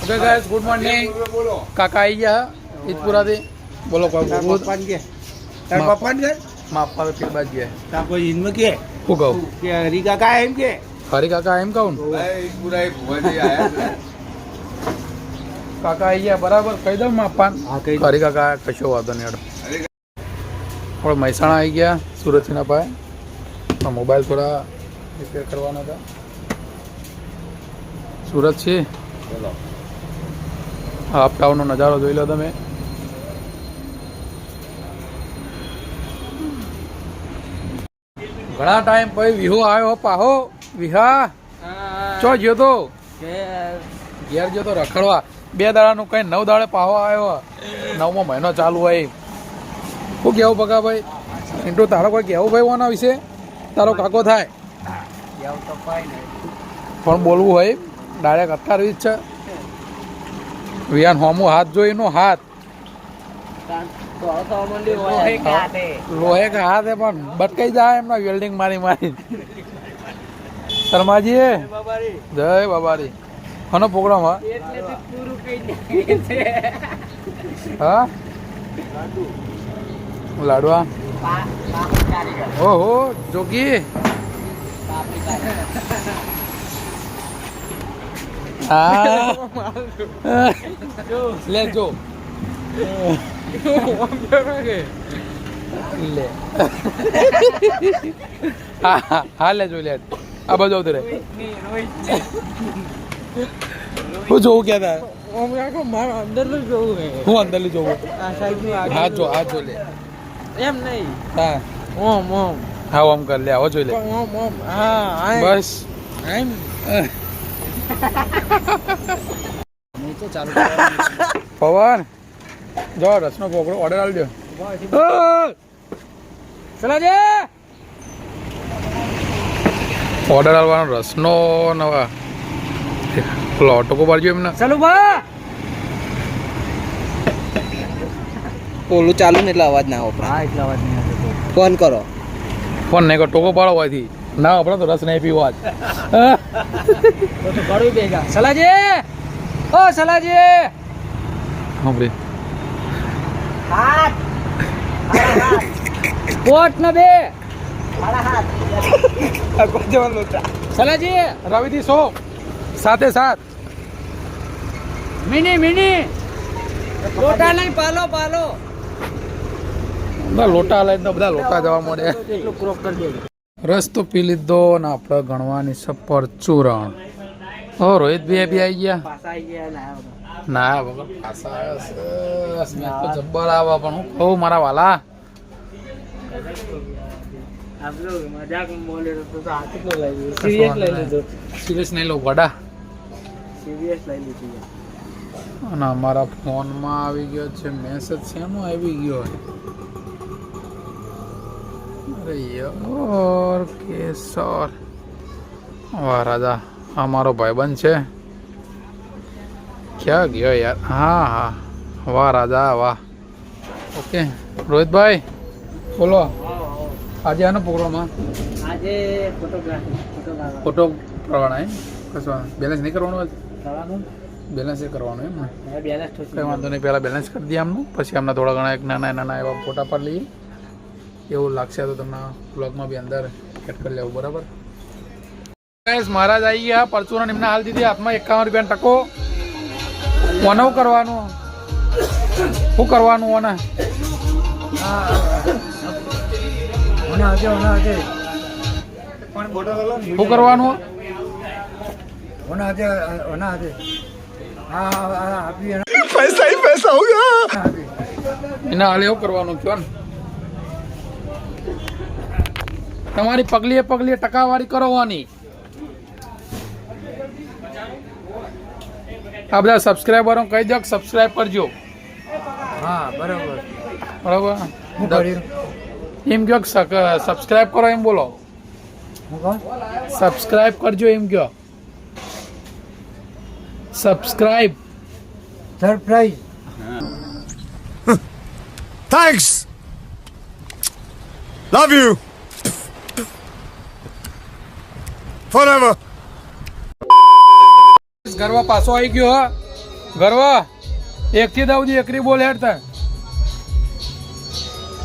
Okay guys good morning काका आई गया ईदपुरा दे बोलो कोई પપ્પાને કે તાર પપ્પાને કે मापा पे बात गया તા કોઈ ઇનમાં કે હું કહું કે હરી કાકા એમ કે હરી કાકા એમ કહું કાકા આવી ગયા બરાબર કહી દઉં માપા હા કઈ હરી કાકા કશો વાંધો નહીં અડો આપણે મહેસાણા આવી ગયા સુરતથી ના પાય મોબાઈલ થોડા રિપેર કરવાના હતા સુરત છે અપટાઉનનો નજારો જોઈ લો તમે ઘણા ટાઈમ પછી વિહો આવ્યો પાહો વિહા ચો ગયો તો ઘેર ગયો તો રખડવા 2 દાડાનું કઈ 9 દાડે પાહો આવ્યો 9મો મહિનો ચાલુ હોય શું કેવું બગા ભાઈ ઇન્ટુ તારો કોઈ કેવું ભાઈ ઓના વિશે તારો કાકો થાય પણ બોલવું હોય ડાયરેક્ટ અટકારવી જ છે વિયાન હોમું હાથ જોઈનો હાથ લોહે કા હાથ પણ બટકાઈ જાય એમના વેલ્ડિંગ મારી મારી શર્માજી જય બાબારી હનો પ્રોગ્રામ હા લાડવા ઓહો જોગી હા લે જો લે હા લે જો લે આ બાજુ આવતું રે હું જોવું ક્યાં હતા અંદર જોવું હું અંદર લઈ જોવું આ સાઈડ હાથ જો લે એમ નહીં હા ઓમ ઓમ હા ઓમ કર લે આવો જોઈ લે ઓમ ઓમ હા બસ એમ પવન જો રસનો પોકડો ઓર્ડર આલી દો ચલા જે ઓર્ડર આલવાનો રસનો નવા પેલો ઓટોકો પાડજો એમને ચાલુ બા ઓલું ચાલુ ને એટલે અવાજ ના આવે હા એટલે અવાજ નહીં આવે ફોન કરો ફોન નહીં કરો ટોકો પાડો હોયથી ના આપણે તો રસ નહીં પીવો આજ તો કડવી બેગા સલાજે ઓ સલાજે સાંભળી હાથ પોટ ન બે સલાજી રવિથી 100 સાથે સાથ મિની મિની લોટા નહીં પાલો પાલો બધા લોટા લઈને તો બધા લોટા જવા મળે એટલું ક્રોપ કરી દેજો રસ તો પી લીધો ને આપણે ગણવાની સપર ચૂરણ ઓ રોહિત ભાઈ બી આવી ગયા પાસા આવી ગયા ના વગર પાછા આવ્યા સ્મેલ તો જબ્બર આવે પણ હું કહું મારા વાલા આપ લોગ મજાક બોલે તો હાથ નો લઈ લીધો સિરિયસ લઈ લીધો સિરિયસ નહીં લો વડા સિરિયસ લઈ લીધું અને અમારા ફોનમાં આવી ગયો છે મેસેજ શેનો આવી ગયો અરે યાર કેસર વાહ રાજા અમારો ભાઈબંધ છે ક્યાં ગયો યાર હા હા વાહ રાજા વાહ ઓકે રોહિતભાઈ બોલો આજે આનો પ્રોગ્રામ આજે ફોટો કરવાના એમ કશું બેલેન્સ નહીં કરવાનું આજ ખાવાનું બેલેન્સ એ કરવાનું એમ ને મેં બેલેન્સ તો કંઈ વાંધો નહીં પહેલાં બેલેન્સ કરી દઈએ આમનું પછી આમના થોડા ઘણા એક નાના નાના એવા ફોટા પાડી લઈએ એવું લાગશે તો તમને બ્લોગમાં બી અંદર એડ કરી લેવું બરાબર ગાઈસ મહારાજ આવી ગયા પરચુરણ એમને હાલ દીધી હાથમાં 51 રૂપિયાનો ટકો ઓને શું કરવાનું શું કરવાનું ઓને શું કરવાનું પૈસા ही पैसा होगा એના હાલ એવું કરવાનું કયો ને તમારી પગલીએ પગલીએ ટકાવારી કરવાની આ બધા સબસ્ક્રાઈબરો કહી દો કે સબસ્ક્રાઈબ કરજો હા બરાબર બરાબર હું કર્યું એમ કહો કે સબસ્ક્રાઈબ કરો એમ બોલો હું કહું સબસ્ક્રાઈબ કરજો એમ કહો subscribe surprise Thanks. Love you. Forever. ઘરમાં પાછો આવી ગયો હા ગરવા 1 થી 10 સુધી એકરી બોલ હેડ તા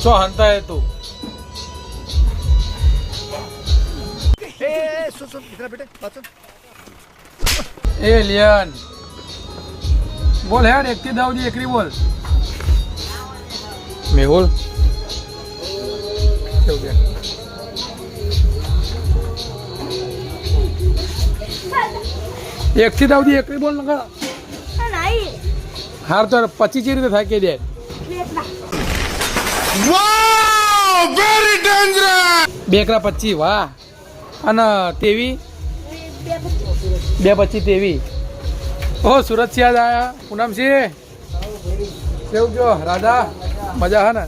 સો હંતા હે તું એલિયન બોલ હેડ 1 થી 10 સુધી એકરી બોલ મેહુલ કેવું કે 1 થી 10 સુધી એકરી બોલ નકા હાર તો 25 જે રીતે થાય કે દે વાવ વેરી ડેન્જરસ 2 એકરા 25 વાહ અને તેવી 2 25 તેવી ઓ સુરત થી આજ આયા પૂનમ સિંહ કેવું કયો રાધા મજા હે ને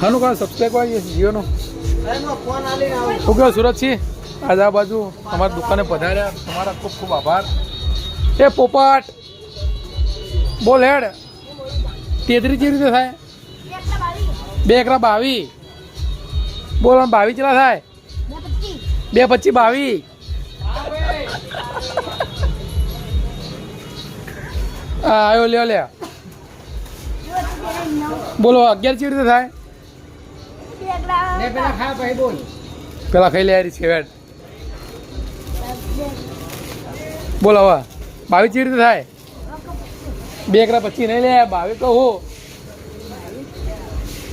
હાનું કા સબસ્ક્રાઇબ આવી જીઓ નો શું કહો સુરત થી આજ આ બાજુ અમારી દુકાને પધાર્યા તમારા ખૂબ ખૂબ આભાર એ પોપટ બોલ હેડ 33 જે રીતે થાય 2 એકરા 22 બોલ 22 કેટલા થાય 2 25 22 આયો લ્યો લે બોલો 11 જે રીતે થાય પેલા ખાઈ લે યાર છેવેડ બોલ હવે 22 જે રીતે થાય 2 એકરા 25 નહીં લે 22 તો હો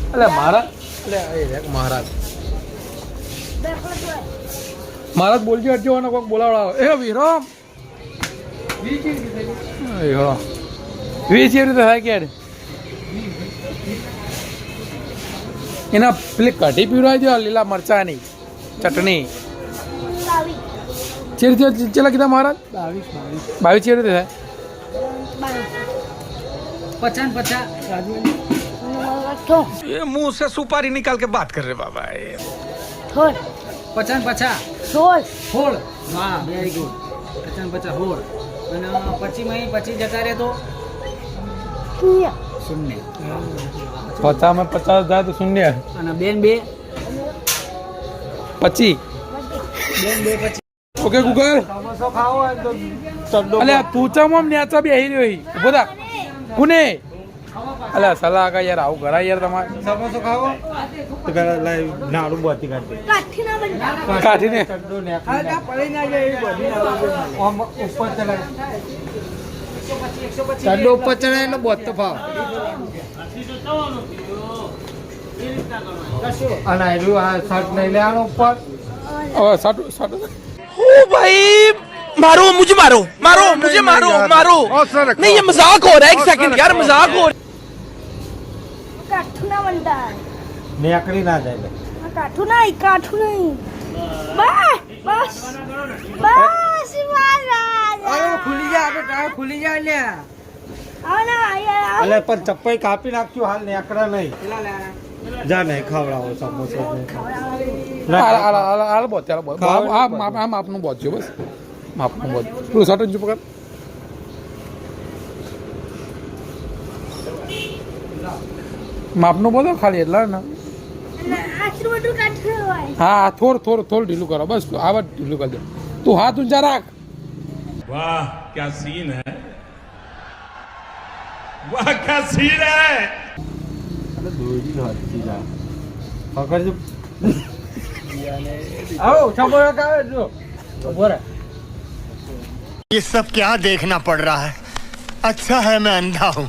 એટલે મારા એટલે મહારાજ મહારાજ બોલજો હટજો અને કોઈક બોલાવડાવો એ વિરમ 20 જે રીતે થાય કે એના પેલી કઢી પીવડાવી દો લીલા મરચાની ચટણી ચેલા કીધા મહારાજ 22 જે રીતે થાય 50 ये मुंह से सुपारी निकाल के बात कर रहे बाबा ये 50 હોળ હા વેરી ગુડ 50 હોળ અને 25 જતા રહે તો શૂન્ય 50 में 50 જાય તો શૂન્ય અને બેન 2 25 ઓકે ગૂગલ અલ્યા તું ચમ નેચા બેહી રહ્યો હી ઉભો થા કોને અલ્યા સલાહ કા યાર આવું કરાય યાર તમારે સમોસો ખાવો તો લાઈ નાળું બોતી કાઢી કાઢીને ઉપર ચલાય ચડ્ડો ઉપર ચડે એટલે બોત તો ભાવ અને આયલું આ શર્ટ લઈ લેવાનો ઉપર હવે સાટુ સાટુ ओ भाई मारो मुझे मारो मारो मुझे मारो मारो नहीं ये मजाक हो रहा है एक सेकंड यार मजाक हो કાઠું ના બનતા નેકડી ના જાય કાઠું નહીં બસ બસ બસ મારા ખુલી જાય આપણે ટાયર ખુલી જાય લે આના એટલે પણ ચપ્પઈ કાપી નાખ્યું હાલ નેકડા નહીં પેલા લે જા નહીં ખવડાવો સમોસો હાલ બોત ચાલો બોત આ માપનું બોત છે બસ માપનું બોત તું સાટુ જ પકડ માપનું બોલો ખાલી એટલા ને આટલું બધું કાઠું હોય હા થોડું ઢીલું કરો બસ આ વાત ઢીલું કરી દે તું હાથ ઊંચા રાખ वाह क्या सीन है वाह क्या सीन है પકડજો આવો સમોસો કાવે જો બોરા ये सब क्या देखना पड़ रहा है अच्छा है मैं अंधा हूँ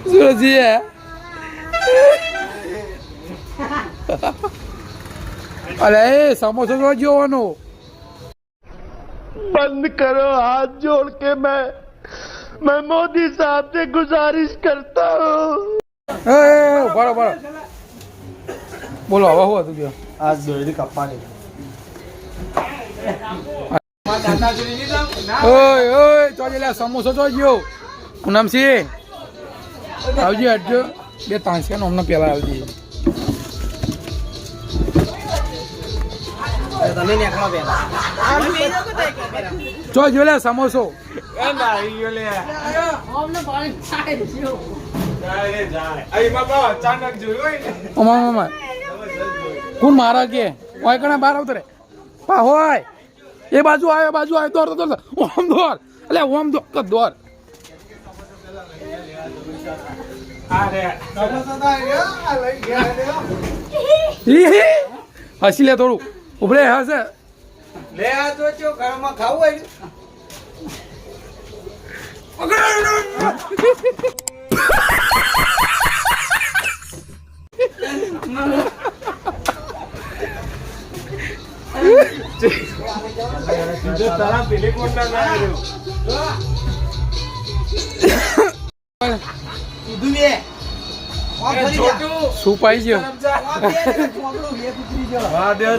सूरजी है अरे समोसा जो जोनो बंद करो हाथ जोड़ के मैं मोदी साहब से गुजारिश करता हूँ बराबर बोलो हवा हुआ तुझे આ દોરી કપ્પાની ઓય ઓય ચોજે લે સમોસો ચોજ્યો પૂનમ સિંહ આવજો હટજો બે તાંસિયા નો હમણાં પેલા આવજી તમે નીકળો પેલા જો જો લે સમોસો ઓમા કોણ મારા કે ઓય કણા બહાર આવતો રે પા હોય એ બાજુ આવ્યો દોર ઓમ દોર એટલે ઓમ દોર હસી લે થોડું ઉભરે હશે લે આ તો ચો ઘરમાં ખાવું હોય શું પાઈ ગયો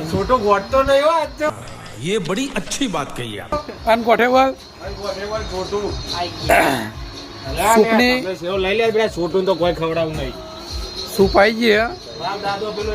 છોટો ગોટતો નહીં હો આજ તો. ये बड़ी अच्छी बात कही आप. અન કોઠેવલ સુપની સેવ લઈ લે બેટા, છોટું તો કોઈ ખવડાવું નહીં. શું પાઈ ગયા બાપ દાદો પેલો